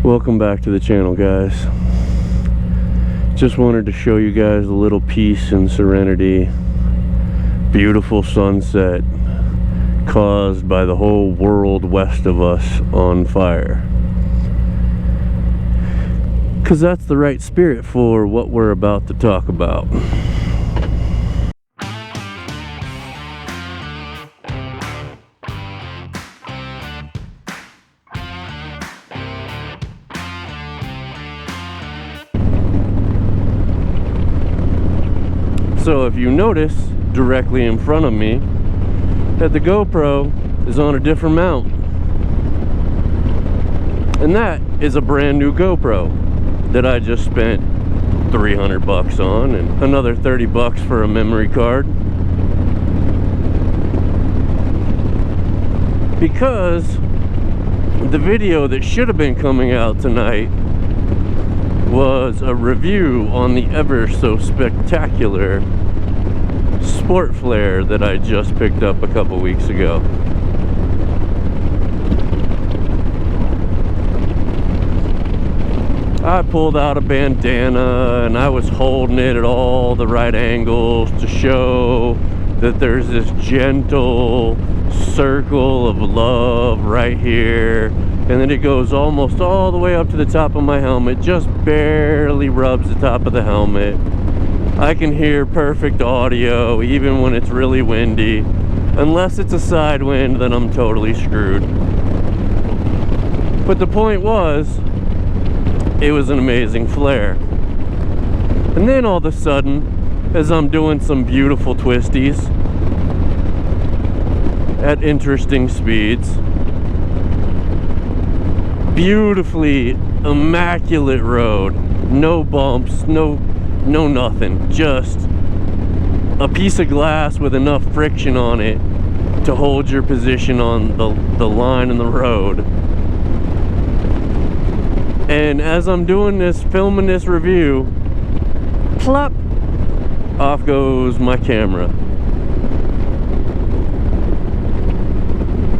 Welcome back to the channel, guys. Just wanted to show you guys a little peace and serenity. Beautiful sunset caused by the whole world west of us on fire. Because that's the right spirit for what we're about to talk about. So if you notice directly in front of me that the GoPro is on a different mount, and that is a brand new GoPro that I just spent 300 bucks on and another 30 bucks for a memory card, because the video that should have been coming out tonight was a review on the ever so spectacular sport flare that I just picked up a couple weeks ago. I pulled out a bandana and I was holding it at all the right angles to show that there's this gentle circle of love right here, and then it goes almost all the way up to the top of my helmet, just barely rubs the top of the helmet. I can hear perfect audio even when it's really windy. Unless it's a side wind, then I'm totally screwed. But the point was, it was an amazing flare. And then all of a sudden, as I'm doing some beautiful twisties at interesting speeds, beautifully immaculate road, no bumps, no nothing, just a piece of glass with enough friction on it to hold your position on the line in the road. And as I'm doing this, filming this review, plop, off goes my camera.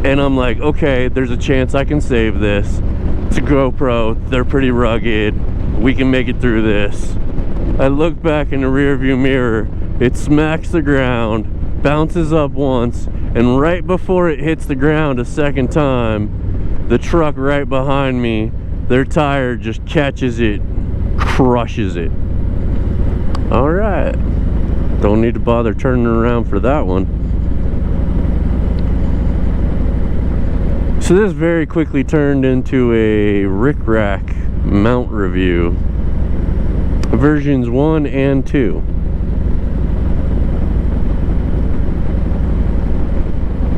And I'm like, okay, there's a chance I can save this. It's a GoPro, they're pretty rugged, we can make it through this. I look back in the rear view mirror, it smacks the ground, bounces up once, and right before it hits the ground a second time, the truck right behind me, their tire just catches it, crushes it. Alright, don't need to bother turning around for that one. So this very quickly turned into a Rickrak mount review, versions 1 and 2.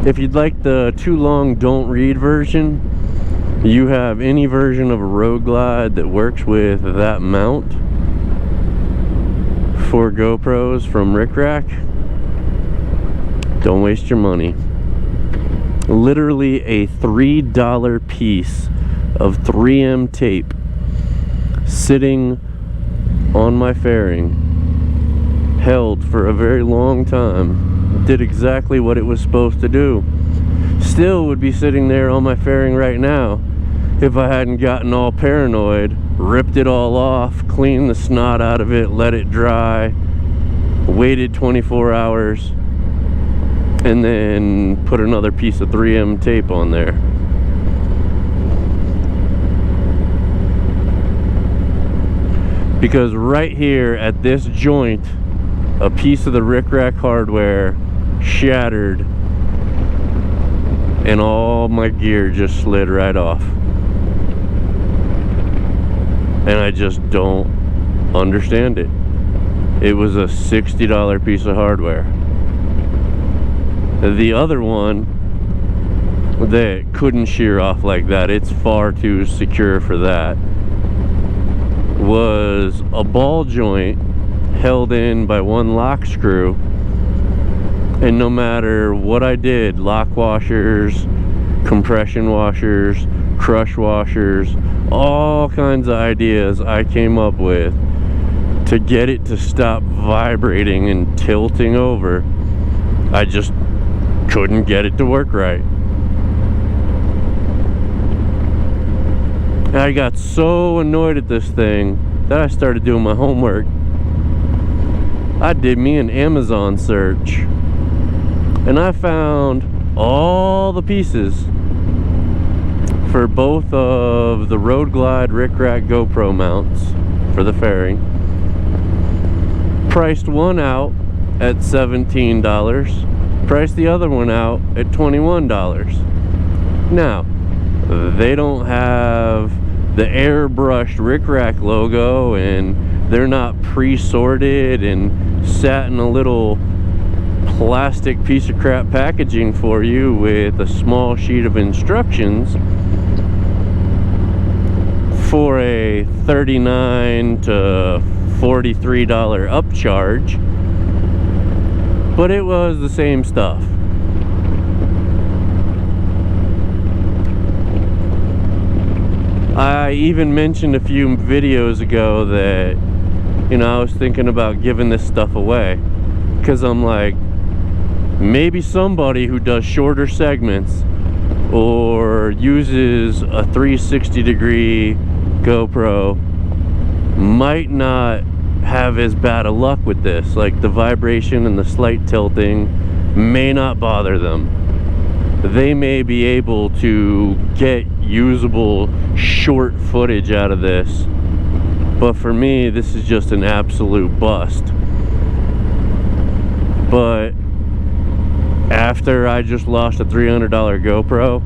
If you'd like the too long don't read version, you have any version of a Road Glide that works with that mount for GoPros from Rickrak. Don't waste your money. Literally a $3 piece of 3M tape sitting on my fairing, held for a very long time, did exactly what it was supposed to do. Still would be sitting there on my fairing right now if I hadn't gotten all paranoid, ripped it all off, cleaned the snot out of it, let it dry, waited 24 hours, and then put another piece of 3M tape on there. Because right here at this joint, a piece of the Rickrak hardware shattered and all my gear just slid right off. And I just don't understand it. It was a $60 piece of hardware. The other one that couldn't shear off like that, it's far too secure for that, was a ball joint held in by one lock screw, and no matter what I did, lock washers, compression washers, crush washers, all kinds of ideas I came up with to get it to stop vibrating and tilting over, I just couldn't get it to work right. And I got so annoyed at this thing that I started doing my homework. I did me an Amazon search, and I found all the pieces for both of the Road Glide Rickrak GoPro mounts for the Fairing. Priced one out at $17, priced the other one out at $21. Now, they don't have the airbrushed Rickrak logo, and they're not pre-sorted and sat in a little plastic piece of crap packaging for you with a small sheet of instructions for a $39 to $43 upcharge, but it was the same stuff. I even mentioned a few videos ago that, you know, I was thinking about giving this stuff away, because I'm like, maybe somebody who does shorter segments or uses a 360-degree GoPro might not have as bad a luck with this. Like, the vibration and the slight tilting may not bother them. They may be able to get usable short footage out of this, but for me, this is just an absolute bust. But after I just lost a $300 GoPro,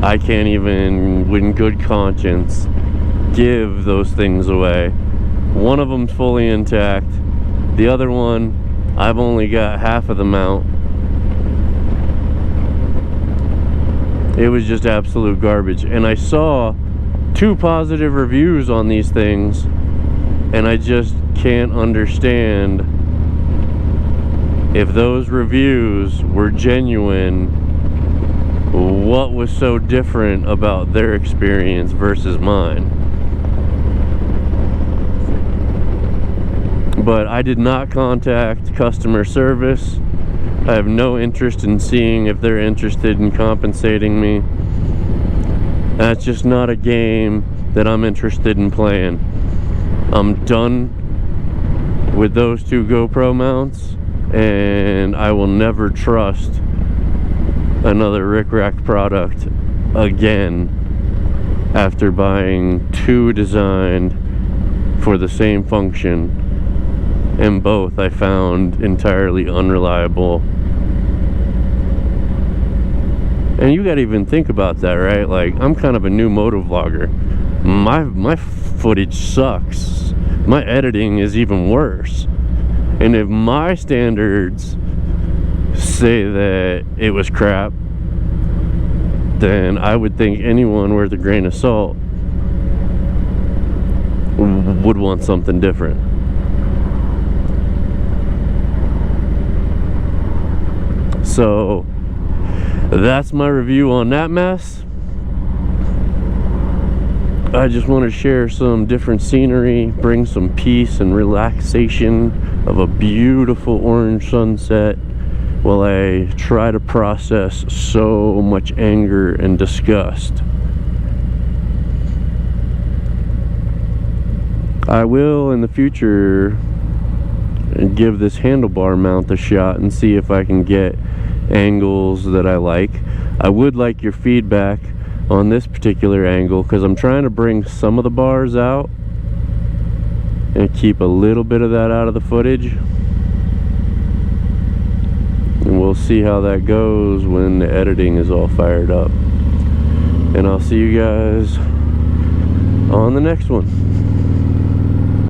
I can't even, with good conscience, give those things away. One of them's fully intact. The other one, I've only got half of the mount. It was just absolute garbage. And I saw 2 positive reviews on these things, and I just can't understand if those reviews were genuine. What was so different about their experience versus mine? But I did not contact customer service. I have no interest in seeing if they're interested in compensating me. That's just not a game that I'm interested in playing. I'm done with those 2 GoPro mounts, and I will never trust another Rickrak product again after buying 2 designed for the same function, and both I found entirely unreliable. And you gotta even think about that, right? Like, I'm kind of a new moto vlogger. My footage sucks. My editing is even worse. And if my standards say that it was crap, then I would think anyone worth a grain of salt would want something different. So that's my review on that mess. I just want to share some different scenery, bring some peace and relaxation of a beautiful orange sunset while I try to process so much anger and disgust. I will in the future give this handlebar mount a shot and see if I can get angles that I like. I would like your feedback on this particular angle, because I'm trying to bring some of the bars out and keep a little bit of that out of the footage, and we'll see how that goes when the editing is all fired up. And I'll see you guys on the next one.